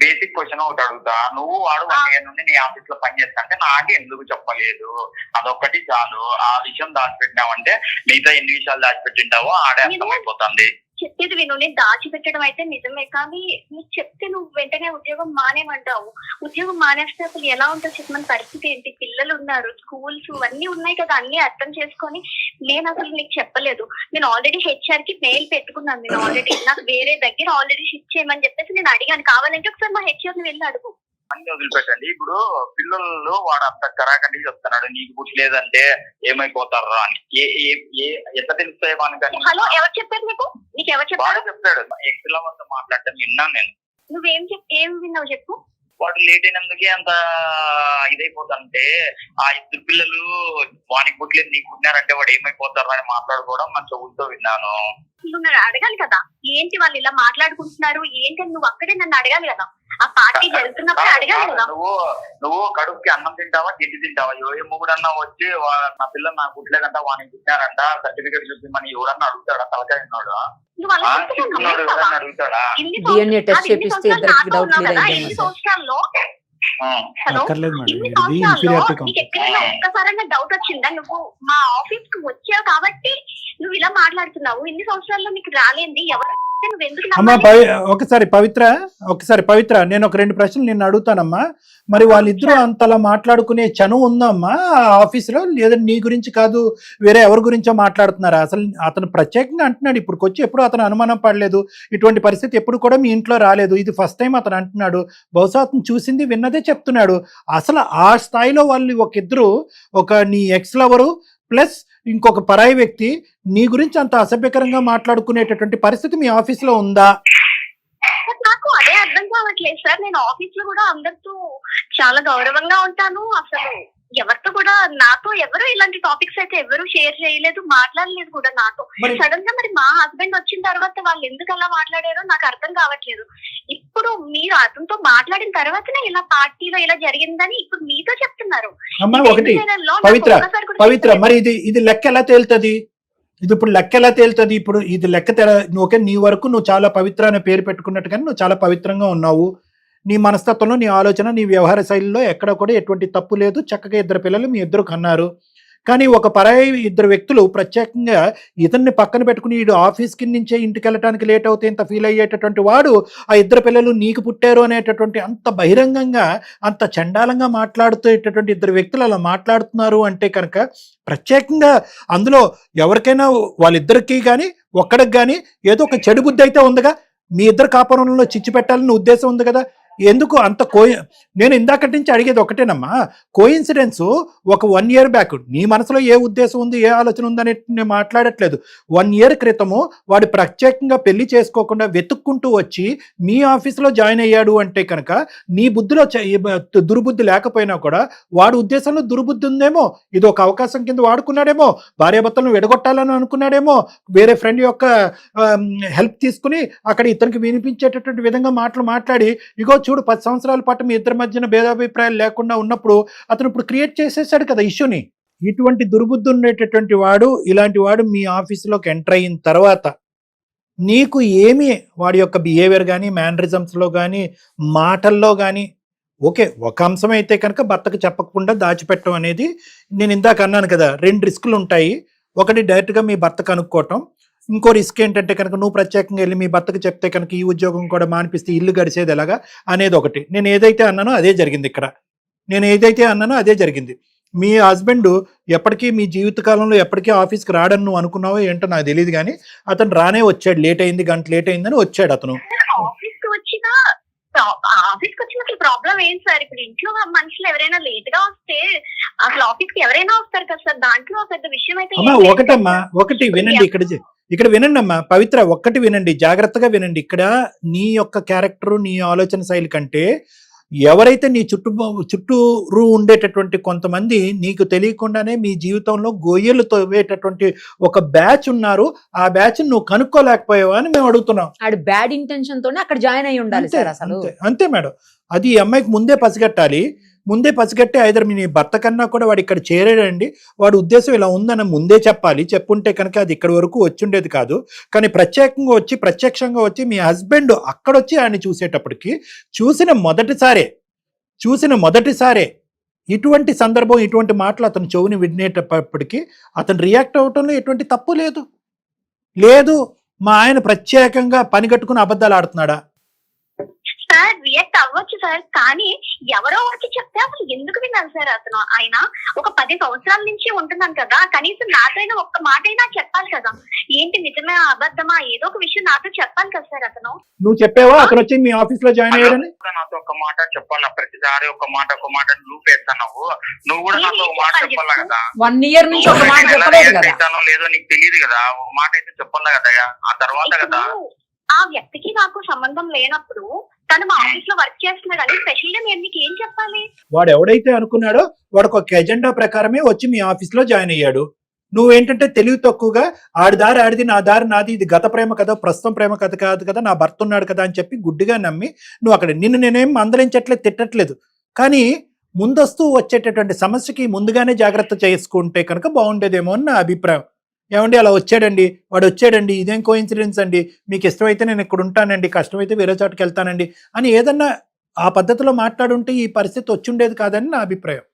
బేసిక్ క్వశ్చన్ ఒకటి అడుగుతా, నువ్వు వాడు 1 year నుండి నీ ఆఫీస్ లో పని చేస్తా అంటే నాకు ఎందుకు చెప్పలేదు? అదొక్కటి చాలు. ఆ విషయం దాచిపెట్టినావంటే మిగతా ఎన్ని విషయాలు దాచిపెట్టింటావో ఆడే అర్థమైపోతుంది. చెప్పేది విను, నేను దాచిపెట్టడం అయితే నిజమే, కానీ నీకు చెప్తే నువ్వు వెంటనే ఉద్యోగం మానేమంటావు. ఉద్యోగం మానేస్తే అసలు ఎలా ఉంటుంది చెప్పిన పరిస్థితి ఏంటి? పిల్లలు ఉన్నారు, స్కూల్స్ అన్ని ఉన్నాయి కదా, అన్ని అర్థం చేసుకొని నేను అసలు నీకు చెప్పలేదు. నేను ఆల్రెడీ HR కి మెయిల్ పెట్టుకున్నాను, నేను ఆల్రెడీ నాకు వేరే దగ్గర ఆల్రెడీ షిఫ్ట్ చేయమని చెప్పేసి నేను అడిగాను. కావాలంటే ఒకసారి మా HR ని వెళ్ళి అడుగు. అన్ని వదిలిపెట్టండి. ఇప్పుడు పిల్లలు వాడు అంత కరాకండి చెప్తున్నాడు, నీకు పుట్టలేదంటే ఏమైపోతారా అని. ఎట్లా తెలుస్తాయి వానికి? హలో, ఎవరు చెప్పారు నీకు? నీకు ఎవరు చెప్పారు? చెప్తాడు. ఎక్స్లా వాళ్ళతో మాట్లాడటం విన్నాను నేను. ఏం విన్నావు చెప్పు. వాడు లేట్ అయినందుకే అంత ఇదైపోతుంటే ఆ 2 పిల్లలు వానికి పుట్టలేదు నీకు పుట్టినారంటే వాడు ఏమైపోతారు అని మాట్లాడుకోవడం మన చెవులతో విన్నాను. నువ్వు అడగాలి కదా, ఏంటి వాళ్ళు ఇలా మాట్లాడుకుంటున్నారు ఏంటి అని నువ్వు అక్కడే నన్ను అడగాలి కదా. ఆ పార్టీ జరుగుతున్నప్పుడు అడగాలి కదా. నువ్వు కడుపుకి అన్నం తింటావా గిడ్డి తింటావా? ఏ మొగుడన్నా వచ్చి నా పిల్లలు నాకు పుట్టలేదంట వానికి పుట్టినారంట సర్టిఫికేట్ చూపిమని ఎవరన్నా అడుగుతాడా? తలకాయ ఉన్నాడు అడుగుతాడా? DNA టెస్ట్ చేపిస్తే ఇద్దరికి డౌట్ క్లియర్ అయింది. ఇన్ని సంవత్సరాల్లో నీకు ఎక్కడైనా ఒక్కసారైనా డౌట్ వచ్చిందా? నువ్వు మా ఆఫీస్ కు వచ్చావు కాబట్టి నువ్వు ఇలా మాట్లాడుతున్నావు. ఇన్ని సంవత్సరాల్లో నీకు రాలేంది ఎవరు? అమ్మా ఒకసారి పవిత్ర నేను ఒక 2 ప్రశ్నలు నిన్ను అడుగుతానమ్మా. మరి వాళ్ళిద్దరూ అంతలా మాట్లాడుకునే చనువు ఉందమ్మా ఆఫీస్ లో? లేదా నీ గురించి కాదు వేరే ఎవరి గురించో మాట్లాడుతున్నారా? అసలు అతను ప్రత్యేకంగా అంటున్నాడు, ఇప్పుడు వచ్చి ఎప్పుడు అతను అనుమానం పడలేదు, ఇటువంటి పరిస్థితి ఎప్పుడు కూడా మీ ఇంట్లో రాలేదు, ఇది ఫస్ట్ టైం అతను అంటున్నాడు. బహుశా అతను చూసింది విన్నదే చెప్తున్నాడు. అసలు ఆ స్థాయిలో వాళ్ళు ఒకిద్దరు, ఒక నీ ఎక్స్ లవరు ప్లస్ ఇంకొక పరాయి వ్యక్తి నీ గురించి అంత అసభ్యకరంగా మాట్లాడుకునేటటువంటి పరిస్థితి మీ ఆఫీస్ లో ఉందా? నాకు అదే అర్థం కావట్లేదు సార్. నేను ఆఫీస్ లో కూడా అందరితో చాలా గౌరవంగా ఉంటాను. అసలు ఎవరితో కూడా నాతో ఎవరు ఇలాంటి టాపిక్స్ అయితే ఎవరు షేర్ చేయలేదు, మాట్లాడలేదు కూడా నాతో. సడన్ గా మరి మా హస్బెండ్ వచ్చిన తర్వాత వాళ్ళు ఎందుకు అలా మాట్లాడారో నాకు అర్థం కావట్లేదు. ఇప్పుడు మీరు అతనితో మాట్లాడిన తర్వాతనే ఇలా పార్టీలో ఇలా జరిగిందని ఇప్పుడు మీతో చెప్తున్నారు. పవిత్ర మరి ఇది లెక్క ఎలా తేలుతుంది? ఇప్పుడు లెక్క ఎలా తేలుతుంది? ఇప్పుడు ఇది లెక్క ఓకే, నీ వరకు నువ్వు చాలా పవిత్ర అనే పేరు పెట్టుకున్నట్టు కానీ నువ్వు చాలా పవిత్రంగా ఉన్నావు. నీ మనస్తత్వంలో, నీ ఆలోచన, నీ వ్యవహార శైలిలో ఎక్కడ కూడా ఎటువంటి తప్పు లేదు. చక్కగా 2 పిల్లలు మీ ఇద్దరు కన్నారు. కానీ ఒక పరాయి 2 వ్యక్తులు ప్రత్యేకంగా ఇతన్ని పక్కన పెట్టుకుని వీడు ఆఫీస్కి నుంచే ఇంటికి వెళ్ళటానికి లేట్ అవుతే ఇంత ఫీల్ అయ్యేటటువంటి వాడు ఆ 2 పిల్లలు నీకు పుట్టారు అనేటటువంటి అంత బహిరంగంగా అంత చండాలంగా మాట్లాడుతూటటువంటి 2 వ్యక్తులు అలా మాట్లాడుతున్నారు అంటే కనుక ప్రత్యేకంగా అందులో ఎవరికైనా వాళ్ళిద్దరికీ కానీ ఒక్కడికి కానీ ఏదో ఒక చెడు బుద్ధి అయితే ఉందిగా. మీ ఇద్దరు కాపురంలో చిచ్చు పెట్టాలని ఉద్దేశం ఉంది కదా. ఎందుకు అంత నేను ఇందాకటి నుంచి అడిగేది ఒకటేనమ్మా, కోఇన్సిడెన్స్ ఒక 1 year బ్యాక్ నీ మనసులో ఏ ఉద్దేశం ఉంది, ఏ ఆలోచన ఉందని నేను మాట్లాడట్లేదు. 1 year క్రితము వాడు ప్రత్యేకంగా పెళ్లి చేసుకోకుండా వెతుక్కుంటూ వచ్చి మీ ఆఫీసులో జాయిన్ అయ్యాడు అంటే కనుక నీ బుద్ధిలో దుర్బుద్ధి లేకపోయినా కూడా వాడి ఉద్దేశంలో దుర్బుద్ధి ఉందేమో, ఇది ఒక అవకాశం కింద వాడుకున్నాడేమో, భార్యాభర్తలను విడగొట్టాలని అనుకున్నాడేమో, వేరే ఫ్రెండ్ యొక్క హెల్ప్ తీసుకుని అక్కడ ఇతనికి వినిపించేటటువంటి విధంగా మాట్లాడి ఇగో చూడు 10 సంవత్సరాల పాటు మీ ఇద్దరి మధ్యన భేదాభిప్రాయాలు లేకుండా ఉన్నప్పుడు అతను ఇప్పుడు క్రియేట్ చేసేసాడు కదా ఇష్యూని. ఇటువంటి దుర్బుద్ధి ఉండేటటువంటి వాడు, ఇలాంటి వాడు మీ ఆఫీసులోకి ఎంటర్ అయిన తర్వాత నీకు ఏమి వాడి యొక్క బిహేవియర్ కానీ, మేనరిజమ్స్లో కానీ, మాటల్లో కానీ, ఓకే ఒక అంశం అయితే కనుక భర్తకు చెప్పకుండా దాచిపెట్టడం అనేది నేను ఇందాక అన్నాను కదా, 2 రిస్కులు ఉంటాయి. ఒకటి డైరెక్ట్గా మీ భర్తకు అనుకోవటం, ఇంకో రిస్క్ ఏంటంటే కనుక నువ్వు ప్రత్యేకంగా వెళ్ళి మీ భర్తకు చెప్తే కనుక ఈ ఉద్యోగం కూడా మానిపిస్తే ఇల్లు గడిచేది ఎలాగా అనేది ఒకటి. నేను ఏదైతే అన్నానో అదే జరిగింది ఇక్కడ. మీ హస్బెండ్ ఎప్పటికీ మీ జీవితకాలంలో ఎప్పటికీ ఆఫీస్కి రాడని నువ్వు అనుకున్నావో ఏంటో నాకు తెలియదు, కానీ అతను రానే వచ్చాడు. గంట లేట్ అయిందని వచ్చాడు అతను. ఆఫీస్కి వచ్చిన అసలు ప్రాబ్లం ఏంటి సార్? ఇప్పుడు ఇంట్లో మనుషులు ఎవరైనా లేట్ గా వస్తే అసలు ఆఫీస్ కి ఎవరైనా వస్తారు కదా సార్, దాంట్లో పెద్ద విషయం అయితే ఒకటి వినండి, ఇక్కడ వినండి అమ్మా పవిత్ర, ఒక్కటి వినండి, జాగ్రత్తగా వినండి. ఇక్కడ నీ యొక్క క్యారెక్టర్, నీ ఆలోచన శైలి కంటే ఎవరైతే నీ చుట్టూరు ఉండేటటువంటి కొంతమంది నీకు తెలియకుండానే మీ జీవితంలో గొయ్యలు తవ్వేటటువంటి ఒక బ్యాచ్ ఉన్నారు, ఆ బ్యాచ్ నువ్వు కనుక్కోలేకపోయావా అని మేము అడుగుతున్నాం. బ్యాడ్ ఇంటెన్షన్ తోనే అక్కడ జాయిన్ అయ్యి ఉండాలి సార్ అసలు. అంతే మేడం, అది ఈ అమ్మాయికి ముందే పసిగట్టి ఐదర్ మీ భర్త కన్నా కూడా వాడు ఇక్కడ చేరాడండి, వాడి ఉద్దేశం ఇలా ఉందని ముందే చెప్పాలి. చెప్పుంటే కనుక అది ఇక్కడి వరకు వచ్చుండేది కాదు. కానీ ప్రత్యక్షంగా వచ్చి మీ హస్బెండ్ అక్కడొచ్చి ఆయన చూసేటప్పటికి చూసిన మొదటిసారే ఇటువంటి సందర్భం, ఇటువంటి మాటలు అతను చెవుని వినేటప్పటికీ అతను రియాక్ట్ అవటంలో ఎటువంటి తప్పు లేదు. మా ఆయన ప్రత్యేకంగా పని కట్టుకుని అబద్ధాలు ఆడుతున్నాడా? సార్ రియాక్ట్ అవ్వచ్చు సార్, కానీ ఎవరో వచ్చి చెప్తే అసలు ఎందుకు విన్నాను సార్? అతను ఆయన ఒక 10 సంవత్సరాల నుంచి ఉంటున్నాను కదా, కనీసం నాతోనే ఒక్క మాట అయినా చెప్పాలి కదా, ఏంటి నిజమే అబద్ధమా ఏదో ఒక విషయం నాతో చెప్పాలి కదా సార్. అతను నువ్వు చెప్పావా అతను వచ్చి మీ ఆఫీస్ లో జాయిన్ అయ్యాడని? నాతో ఒక మాట చెప్పాలా, ప్రతిసారి ఒక మాట లూప్ వేస్తావు. నువ్వు కూడా నాతో ఒక మాట చెప్పాలా కదా. 1 year నుంచి ఒక మాట చెప్పలేదు కదా. లేదో నీకు తెలియదు కదా, ఒక మాట అయితే చెప్పాలా కదా. ఆ తర్వాత కదా ఆ వ్యక్తికి నాకు సంబంధం లేనప్పుడు తను మా ఆఫీస్ లో వర్క్ చేస్తున్నాడు అని స్పెషల్ గా నేను మీకు ఏం చెప్పాలి? వాడు ఎవడైతే అనుకున్నాడో వాడు ఒక ఎజెండా ప్రకారమే వచ్చి మీ ఆఫీస్ లో జాయిన్ అయ్యాడు. నువ్వేంటంటే తెలివి తక్కువగా ఆడి దారి ఆడిది, నా దారి నాది, ఇది గత ప్రేమ కదా, ప్రస్తుతం ప్రేమ కథ కాదు కదా, నా భర్త ఉన్నాడు కదా అని చెప్పి గుడ్డిగా నమ్మి నువ్వు అక్కడ నేనేం మందలించట్లేదు, తిట్టట్లేదు, కానీ ముందస్తూ వచ్చేటటువంటి సమస్యకి ముందుగానే జాగ్రత్త చేసుకుంటే కనుక బాగుండేదేమో అని నా అభిప్రాయం. ఏమండి అలా వాడు వచ్చాడండి, ఇదేం కోఇన్సిడెన్స్ అండి, మీకు ఇష్టమైతే నేను ఇక్కడ ఉంటానండి, కష్టమైతే వేరే చోటుకి వెళ్తానండి అని ఏదన్నా ఆ పద్ధతిలో మాట్లాడుంటే ఈ పరిస్థితి వచ్చుండేది కాదని నా అభిప్రాయం.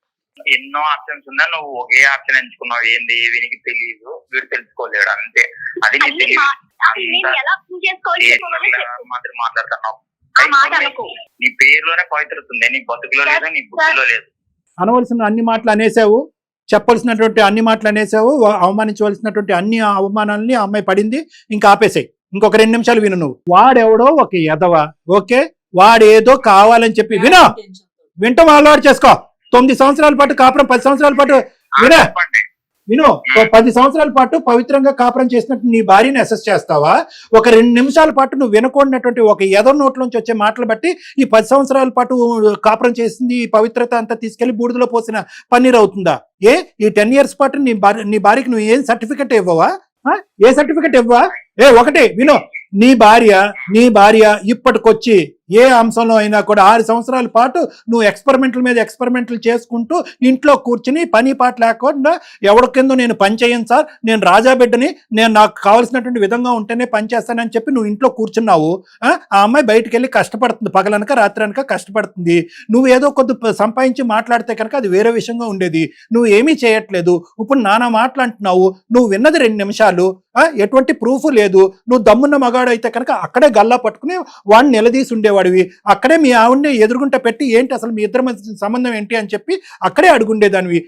ఎన్నో ఆప్షన్స్ ఉన్నా నువ్వు ఒకే ఆప్షన్ ఎంచుకున్నావు. ఏంది వీనికి తెలియదు, వీడు తెలుసుకోలేడు, అంతే. అది నీకు తెలియదు మాట్లాడుతున్నావు. నీ పేరులోనే పవిత్రత ఉంది, నీ బతుకులో లేదు, నీ బుద్ధిలో లేదు. అనవలసిన అన్ని మాటలు అనేసావు, చెప్పవలసినటువంటి అన్ని మాటలు అనేసావు, అవమానించవలసినటువంటి అన్ని అవమానాలని ఆ అమ్మాయి పడింది, ఇంకా ఆపేసాయి. ఇంకొక 2 నిమిషాలు విను. నువ్వు వాడెవడో ఒక ఎదవ, ఓకే, వాడేదో కావాలని చెప్పి వింటం అలవాటు చేసుకో. 9 సంవత్సరాల పాటు కాపురం, 10 సంవత్సరాల పాటు విను 10 సంవత్సరాల పాటు పవిత్రంగా కాపురం చేసినట్టు నీ భార్యని అసెస్ చేస్తావా? ఒక 2 నిమిషాల పాటు నువ్వు వినకూడనటువంటి ఒక ఎదవ నోట్లోంచి వచ్చే మాటలు బట్టి ఈ 10 సంవత్సరాల పాటు కాపురం చేసింది ఈ పవిత్రత అంతా తీసుకెళ్లి బూడిదలో పోసిన పన్నీర్ అవుతుందా? ఈ 10 years పాటు నీ భార్యకి నువ్వు ఏం సర్టిఫికెట్ ఇవ్వవా? ఏ సర్టిఫికెట్ ఇవ్వవా? ఒకటే విను, నీ భార్య ఇప్పటికొచ్చి ఏ అంశంలో అయినా కూడా 6 సంవత్సరాల పాటు నువ్వు ఎక్స్పెరిమెంట్లు చేసుకుంటూ ఇంట్లో కూర్చుని పని పాట లేకుండా ఎవరి కింద నేను పని చేయను సార్, నేను రాజా బిడ్డని, నేను నాకు కావాల్సినటువంటి విధంగా ఉంటేనే పని చేస్తానని చెప్పి నువ్వు ఇంట్లో కూర్చున్నావు. ఆ అమ్మాయి బయటికి వెళ్ళి కష్టపడుతుంది, పగలనక రాత్రి అనక కష్టపడుతుంది. నువ్వు ఏదో కొద్ది సంపాదించి మాట్లాడితే కనుక అది వేరే విషయంగా ఉండేది. నువ్వు ఏమీ చేయట్లేదు, ఇప్పుడు నానా మాటలు అంటున్నావు. నువ్వు విన్నది 2 నిమిషాలు, ఎటువంటి ప్రూఫ్ లేదు. నువ్వు దమ్మున్న మగాడు అయితే కనుక అక్కడే గల్లా పట్టుకుని వాడిని నిలదీసి ఉండేవాడివి. అక్కడే మీ ఆవిడని ఎదురుగుంట పెట్టి ఏంటి అసలు మీ ఇద్దరి మధ్య సంబంధం ఏంటి అని చెప్పి అక్కడే అడుగుండేదానివి.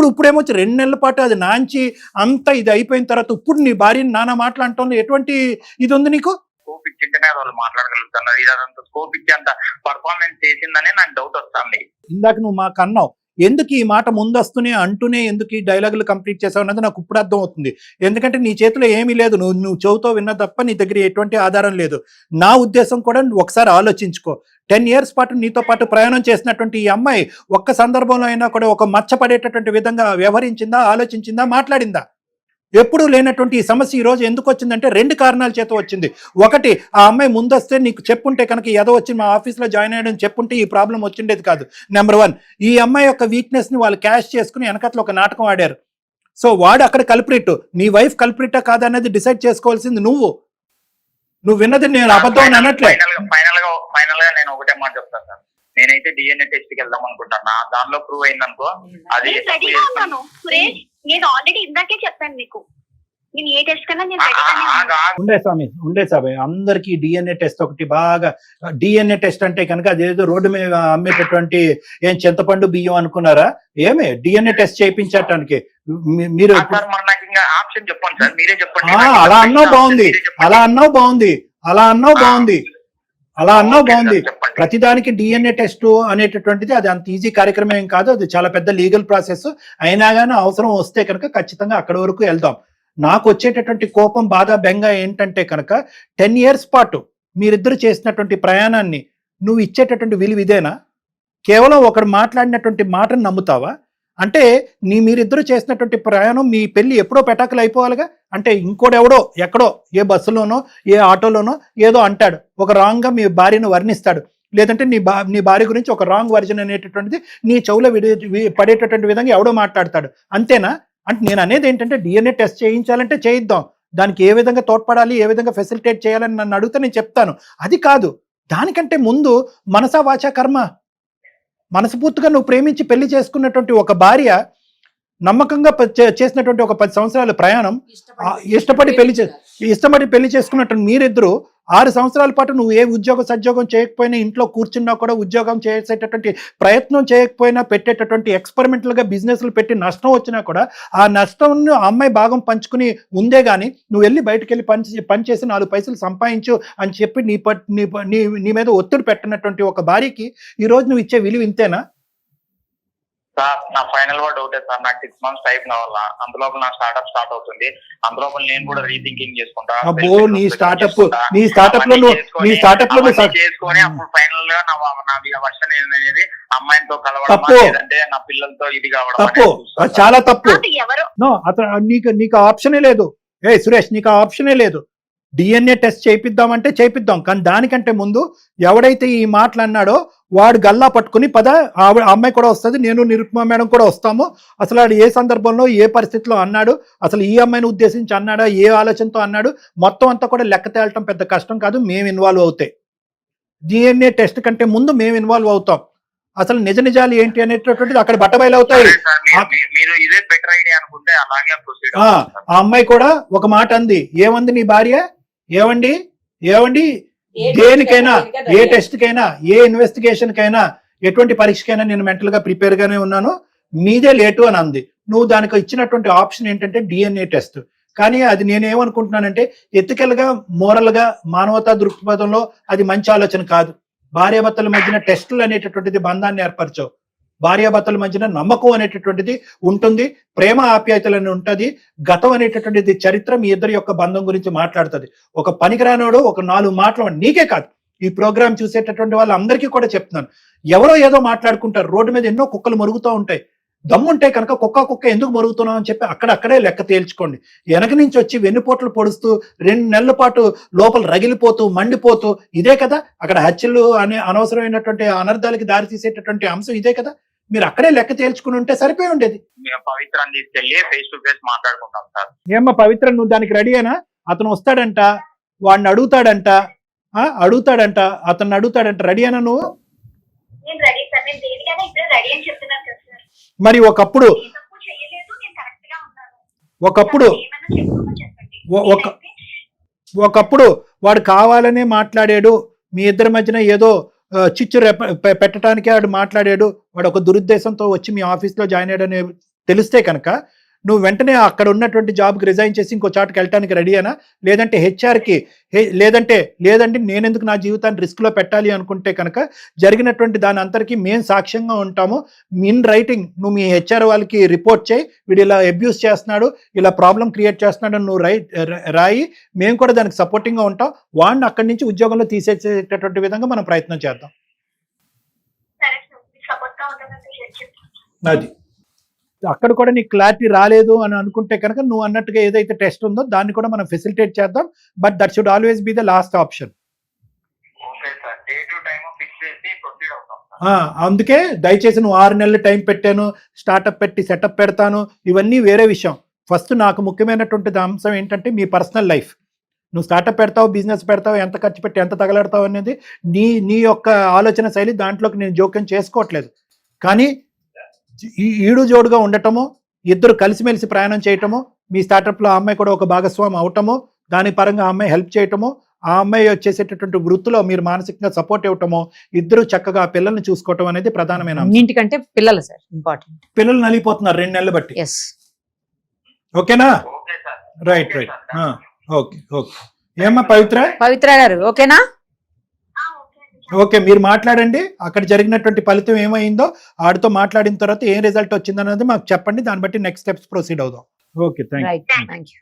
ఇప్పుడేమో 2 నెలల పాటు అది నాంచి అంతా ఇది అయిపోయిన తర్వాత ఇప్పుడు నీ భార్యని నానా మాటలు అంటంలో ఎటువంటి ఇది ఉంది నీకు? స్కోప్ ఇచ్చింటేనే వాళ్ళు మాట్లాడగలుగుతున్నారు. ఇది అదంతా స్కోప్ ఇచ్చేంత పర్ఫార్మెన్స్ చేసిందని నాకు డౌట్ వస్తుంది. ఇందాక నువ్వు మాకు అన్నావు, ఎందుకు ఈ మాట ముందస్తూనే అంటూనే ఎందుకు ఈ డైలాగులు కంప్లీట్ చేసావు అన్నది నాకు ఇప్పుడు అర్థం అవుతుంది. ఎందుకంటే నీ చేతిలో ఏమీ లేదు, నువ్వు చెవుతో విన్న తప్ప నీ దగ్గర ఎటువంటి ఆధారం లేదు. నా ఉద్దేశం కూడా ఒకసారి ఆలోచించుకో. 10 years పాటు నీతో పాటు ప్రయాణం చేసినటువంటి ఈ అమ్మాయి ఒక్క సందర్భంలో అయినా కూడా ఒక మచ్చపడేటటువంటి విధంగా వ్యవహరించిందా, ఆలోచించిందా, మాట్లాడిందా? ఎప్పుడూ లేనటువంటి ఈ సమస్య ఈ రోజు ఎందుకు వచ్చిందంటే 2 కారణాల చేత వచ్చింది. ఒకటి, ఆ అమ్మాయి ముందొస్తే నీకు చెప్పుంటే కనుక ఏదో వచ్చి మా ఆఫీస్లో జాయిన్ అయ్యడం చెప్పుంటే ఈ ప్రాబ్లం వచ్చిండేది కాదు. నెంబర్ 1, ఈ అమ్మాయి యొక్క వీక్నెస్ ని వాళ్ళు క్యాష్ చేసుకుని వెనకట్లో ఒక నాటకం ఆడారు. సో వాడు అక్కడ కల్ప్రిట్, నీ వైఫ్ కల్ప్రిటా కాదనేది డిసైడ్ చేసుకోవాల్సింది నువ్వు విన్నది నేను అబద్ధం అని అనట్లే. ఫైనల్ గా నేను ఒకటే మాట చెప్తాను సార్, నేనైతే డిఎన్ఏ టెస్ట్ కి వెళ్దాం అనుకుంటున్నా. దానిలో ప్రూవ్ అయిందనుకో అది రెడీగా ఉన్నాను సురేష్. నేను ఆల్రెడీ ఇందాకే చెప్పాను మీకు, నేను ఏ టెస్ట్ కన్నా నేను రెడీగానే ఉన్నాను. ఉండే స్వామి అందరికి డిఎన్ఏ టెస్ట్ ఒకటి బాగా. డిఎన్ఏ టెస్ట్ అంటే కనుక అదేదో రోడ్డు మీద అమ్మేటటువంటి ఏం చింతపండు బియ్యం అనుకున్నారా? ఏమే డిఎన్ఏ టెస్ట్ చేయించటానికి మీరు ఆప్షన్ చెప్పండి సార్, మీరే చెప్పండి. అలా అన్నావు బాగుంది, అలా అన్నావు బాగుంది, అలా అన్నావు బాగుంది, అలా అన్నావు బాగుంది. ప్రతిదానికి డిఎన్ఏ టెస్ట్ అనేటటువంటిది అది అంత ఈజీ కార్యక్రమం ఏం కాదు, అది చాలా పెద్ద లీగల్ ప్రాసెస్. అయినా కానీ అవసరం వస్తే కనుక ఖచ్చితంగా అక్కడి వరకు వెళ్దాం. నాకు వచ్చేటటువంటి కోపం, బాధ, బెంగ ఏంటంటే కనుక 10 years పాటు మీరిద్దరు చేసినటువంటి ప్రయాణాన్ని నువ్వు ఇచ్చేటటువంటి విలువ ఇదేనా? కేవలం ఒకడు మాట్లాడినటువంటి మాటను నమ్ముతావా? అంటే మీరిద్దరు చేసినటువంటి ప్రయాణం, మీ పెళ్లి ఎప్పుడో పెటాకులు అయిపోవాలిగా. అంటే ఇంకోడెవడో ఎక్కడో ఏ బస్సులోనో ఏ ఆటోలోనో ఏదో అంటాడు, ఒక రాంగ్గా మీ భార్యను వర్ణిస్తాడు, లేదంటే నీ భార్య గురించి ఒక రాంగ్ వర్జన్ అనేటటువంటిది నీ చెవులో పడేటటువంటి విధంగా ఎవడో మాట్లాడతాడు. అంతేనా? అంటే నేను అనేది ఏంటంటే డిఎన్ఏ టెస్ట్ చేయించాలంటే చేయిద్దాం, దానికి ఏ విధంగా తోడ్పడాలి, ఏ విధంగా ఫెసిలిటేట్ చేయాలని నన్ను అడిగితే నేను చెప్తాను. అది కాదు, దానికంటే ముందు మనసా వాచా కర్మ, మనస్ఫూర్తిగా నువ్వు ప్రేమించి పెళ్లి చేసుకున్నటువంటి ఒక భార్య, నమ్మకంగా చేసినటువంటి ఒక 10 సంవత్సరాల ప్రయాణం, ఇష్టపడి పెళ్లి చేసుకున్నట్టు మీరిద్దరు 6 సంవత్సరాల పాటు నువ్వు ఏ సద్యోగం చేయకపోయినా, ఇంట్లో కూర్చున్నా కూడా ఉద్యోగం చేసేటటువంటి ప్రయత్నం చేయకపోయినా, పెట్టేటటువంటి ఎక్స్పెరిమెంటల్గా బిజినెస్లు పెట్టి నష్టం వచ్చినా కూడా ఆ నష్టం అమ్మాయి భాగం పంచుకుని ఉందే గానీ నువ్వు వెళ్ళి బయటకు వెళ్ళి పని చేసి 4 పైసలు సంపాదించు అని చెప్పి నీ మీద ఒత్తిడి పెట్టినటువంటి ఒక భార్యకి ఈరోజు నువ్వు ఇచ్చే విలువ ఇంతేనా? సార్ నా ఫైనల్ గా డౌట్ సార్, నాకు 6 months టైం కావాలా, అందులో నా స్టార్ట్అప్ స్టార్ట్ అవుతుంది, అందులో నేను కూడా రీథింకింగ్ చేసుకుంటా. నీ స్టార్ట్అప్ లో చేసుకొని అప్పుడు ఫైనల్ గా నా వర్షన్ అనేది అమ్మాయితో కలవడం, లేదంటే నా పిల్లలతో ఇది కావడం. తప్పు, చాలా తప్పు. నీకు ఆప్షనే లేదు. సురేష్, నీకు ఆప్షనే లేదు. డిఎన్ఏ టెస్ట్ చేయిద్దామంటే చేయిద్దాం, కానీ దానికంటే ముందు ఎవడైతే ఈ మాటలు అన్నాడో వాడు గల్లా పట్టుకుని పద, అమ్మాయి కూడా వస్తుంది, నేను నిరుపమ మేడం కూడా వస్తాము, అసలు వాడు ఏ సందర్భంలో ఏ పరిస్థితిలో అన్నాడు, అసలు ఈ అమ్మాయిని ఉద్దేశించి అన్నాడా, ఏ ఆలోచనతో అన్నాడు, మొత్తం అంతా కూడా లెక్క తేలటం పెద్ద కష్టం కాదు. మేము ఇన్వాల్వ్ అవుతాయి, డిఎన్ఏ టెస్ట్ కంటే ముందు మేము ఇన్వాల్వ్ అవుతాం. అసలు నిజాలు ఏంటి అనేటటువంటిది అక్కడ బట్టబయలు అవుతాయి. ఆ అమ్మాయి కూడా ఒక మాట అంది, ఏమంది నీ భార్య? ఏమండి దేనికైనా, ఏ టెస్ట్ కైనా, ఏ ఇన్వెస్టిగేషన్ కైనా, ఎటువంటి పరీక్షకైనా నేను మెంటల్ గా ప్రిపేర్ గానే ఉన్నాను, మీదే లేటు అని అంది. నువ్వు దానికి ఇచ్చినటువంటి ఆప్షన్ ఏంటంటే డిఎన్ఏ టెస్ట్. కానీ అది నేనేమనుకుంటున్నానంటే ఎథికల్ గా, మోరల్ గా, మానవతా దృక్పథంలో అది మంచి ఆలోచన కాదు. భార్యాభర్తల మధ్యన టెస్టులు అనేటటువంటిది బంధాన్ని ఏర్పరచవు. భార్యాభర్తల మధ్యన నమ్మకం అనేటటువంటిది ఉంటుంది, ప్రేమ ఆప్యాయతలని ఉంటుంది, గతం అనేటటువంటిది చరిత్ర మీ ఇద్దరి యొక్క బంధం గురించి మాట్లాడుతుంది. ఒక పనికిరానోడు ఒక 4 మాటలు, నీకే కాదు ఈ ప్రోగ్రామ్ చూసేటటువంటి వాళ్ళందరికీ కూడా చెప్తున్నాను, ఎవరో ఏదో మాట్లాడుకుంటారు, రోడ్డు మీద ఎన్నో కుక్కలు మరుగుతూ ఉంటాయి. దమ్ముంటే కనుక కుక్క ఎందుకు మరుగుతున్నావు అని చెప్పి అక్కడే లెక్క తేల్చుకోండి. వెనక నుంచి వచ్చి వెన్నుపోట్లు పొడుస్తూ 2 నెలల పాటు లోపల రగిలిపోతూ మండిపోతూ, ఇదే కదా అక్కడ హత్యలు అనే అనవసరమైనటువంటి అనర్థాలకి దారి తీసేటటువంటి అంశం ఇదే కదా. మీరు అక్కడే లెక్క తేల్చుకుని ఉంటే సరిపోయి ఉండేది. పవిత్రాన్ని తీసుకెళ్లి ఫేస్ టు ఫేస్ మాట్లాడుకుంటాం సార్. ఏమ్మా పవిత్ర, నువ్వు దానికి రెడీ అయినా? అతను వస్తాడంట, వాడిని అడుగుతాడంట, అతన్ని అడుగుతాడంట. రెడీ అయినా నువ్వు? మరి ఒకప్పుడు వాడు కావాలనే మాట్లాడాడు, మీ ఇద్దరి మధ్యన ఏదో చిచ్చు పెట్టడానికి వాడు మాట్లాడాడు, వాడు ఒక దురుద్దేశంతో వచ్చి మీ ఆఫీస్లో జాయిన్ అయ్యాడని తెలిస్తే కనుక నువ్వు వెంటనే అక్కడ ఉన్నటువంటి జాబ్కి రిజైన్ చేసి ఇంకో చాటుకి వెళ్ళడానికి రెడీయేనా? లేదంటే హెచ్ఆర్కి లేదంటే నేనెందుకు నా జీవితాన్ని రిస్క్లో పెట్టాలి అనుకుంటే కనుక జరిగినటువంటి దాని అంతరికి మేము సాక్ష్యంగా ఉంటాము. ఇన్ రైటింగ్ నువ్వు మీ హెచ్ఆర్ వాళ్ళకి రిపోర్ట్ చేయి, వీడు ఇలా అబ్యూస్ చేస్తున్నాడు, ఇలా ప్రాబ్లం క్రియేట్ చేస్తున్నాడు అని నువ్వు రాయి, మేము కూడా దానికి సపోర్టింగ్గా ఉంటాం. వాడిని అక్కడి నుంచి ఉద్యోగంలో తీసేసేటటువంటి విధంగా మనం ప్రయత్నం చేద్దాం. సరే సార్, సపోర్ట్ గా ఉంటుందంటే చెప్తాను. అది అక్కడ కూడా నీకు క్లారిటీ రాలేదు అని అనుకుంటే కనుక నువ్వు అన్నట్టుగా ఏదైతే టెస్ట్ ఉందో దాన్ని కూడా మనం ఫెసిలిటేట్ చేద్దాం. But that should always be the last option. Okay sir, date time fix చేసి ప్రొసీడ్ అవుతాం. అందుకే దయచేసి నువ్వు 6 నెలలు టైం పెట్టాను, స్టార్ట్అప్ పెట్టి సెటప్ పెడతాను, ఇవన్నీ వేరే విషయం. ఫస్ట్ నాకు ముఖ్యమైనటువంటి అంశం ఏంటంటే మీ పర్సనల్ లైఫ్. నువ్వు స్టార్ట్అప్ పెడతావు, బిజినెస్ పెడతావు, ఎంత ఖర్చు పెట్టి ఎంత తగలడతావు అనేది నీ యొక్క ఆలోచన శైలి. దాంట్లోకి నేను జోక్యం చేసుకోవట్లేదు. కానీ ఈడు జోడుగా ఉండటము, ఇద్దరు కలిసిమెలిసి ప్రయాణం చేయటము, మీ స్టార్టప్లో ఆ అమ్మాయి కూడా ఒక భాగస్వామి అవటము, దాని పరంగా ఆ అమ్మాయి హెల్ప్ చేయటము, ఆ అమ్మాయి వచ్చేసేటటువంటి వృత్తిలో మీరు మానసికంగా సపోర్ట్ ఇవ్వటము, ఇద్దరు చక్కగా ఆ పిల్లల్ని చూసుకోవటం అనేది ప్రధానమైన అంశం. అన్నింటికంటే పిల్లలు సార్ ఇంపార్టెంట్. పిల్లలు నలిగిపోతున్నారు 2 నెలలు బట్టి. ఎస్, ఓకేనా? Okay sir. రైట్. ఓకే. ఏమ్మా పవిత్ర గారు ఓకేనా? ఓకే, మీరు మాట్లాడండి. అక్కడ జరిగినటువంటి ఫలితం ఏమైందో ఆడితో మాట్లాడిన తర్వాత ఏం రిజల్ట్ వచ్చిందన్నది మాకు చెప్పండి. దాన్ని బట్టి నెక్స్ట్ స్టెప్స్ ప్రొసీడ్ అవుదాం. Okay, thank you.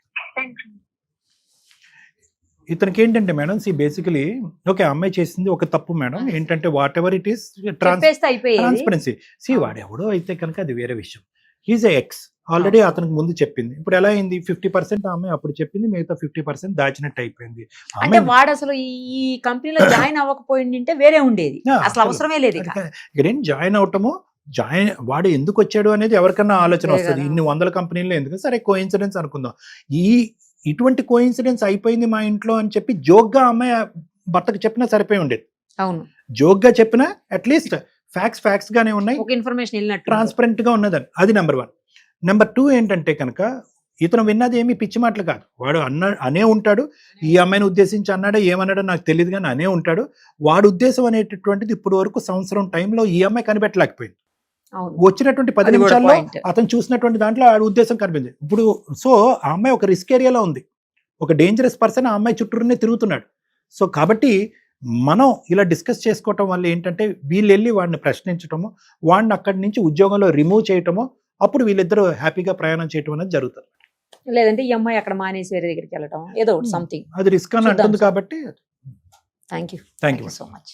ఇతనికి ఏంటంటే మేడం, బేసికలీ ఓకే అమ్మాయి చేసింది ఒక తప్పు మేడం. ఏంటంటే what ever it is transparency. వాడెవడో అయితే కనుక అది వేరే విషయం. హీజ్ ఎక్స్ ఆల్రెడీ అతనికి ముందు చెప్పింది. ఇప్పుడు ఎలా అయింది? 50% ఆ అమ్మాయి అప్పుడు చెప్పింది, మిగతా 50% దాచినట్టు అయిపోయింది. అంటే వాడు అసలు ఈ కంపెనీలో జాయిన్ అవ్వకపోయింటే వేరే ఉండేది, అసలు అవసరమే లేదు. ఇక్కడ జాయిన్ అవటము, వాడు ఎందుకు వచ్చాడు అనేది ఎవరికన్నా ఆలోచన వస్తుంది. ఇన్ని 100 కంపెనీల్లో ఎందుకు? సరే కోఇన్సిడెన్స్ అనుకుందాం. ఇటువంటి కోఇన్సిడెన్స్ అయిపోయింది మా ఇంట్లో అని చెప్పి జోక్గా అమ్మాయి భర్తకు చెప్పినా సరిపోయి ఉండేది. అవును, జోక్గా చెప్పినా అట్లీస్ట్ ఫ్యాక్ట్స్ గానే ఉన్నాయి, ఇన్ఫర్మేషన్ ట్రాన్స్పరెంట్ గా ఉన్నదని. అది నెంబర్ 1. నెంబర్ 2 ఏంటంటే కనుక ఇతను విన్నది ఏమి పిచ్చి మాటలు కాదు. వాడు అనే ఉంటాడు, ఈ అమ్మాయిని ఉద్దేశించి అన్నాడో ఏమన్నాడో నాకు తెలియదు కానీ అనే ఉంటాడు. వాడు ఉద్దేశం అనేటటువంటిది ఇప్పుడు వరకు సంవత్సరం టైంలో ఈ అమ్మాయి కనిపెట్టలేకపోయింది. వచ్చినటువంటి 10 నిమిషాల్లో అతను చూసినటువంటి దాంట్లో ఆ ఉద్దేశం కనిపించింది. ఇప్పుడు సో ఆ అమ్మాయి ఒక రిస్క్ ఏరియాలో ఉంది, ఒక డేంజరస్ పర్సన్ ఆ అమ్మాయి చుట్టూనే తిరుగుతున్నాడు. సో కాబట్టి మనం ఇలా డిస్కస్ చేసుకోవటం వల్ల ఏంటంటే వీళ్ళు వెళ్ళి వాడిని ప్రశ్నించటము, వాడిని అక్కడి నుంచి ఉద్యోగంలో రిమూవ్ చేయటము, అప్పుడు వీళ్ళిద్దరూ హ్యాపీగా ప్రయాణం చేయటం అనేది జరుగుతుంది. లేదంటే ఈ అమ్మాయి అక్కడ మానేసి వేరే దగ్గరికి వెళ్ళటం ఏదో సంథింగ్, అది రిస్క్ అని అంటుంది. కాబట్టి థ్యాంక్ యూ సో మచ్.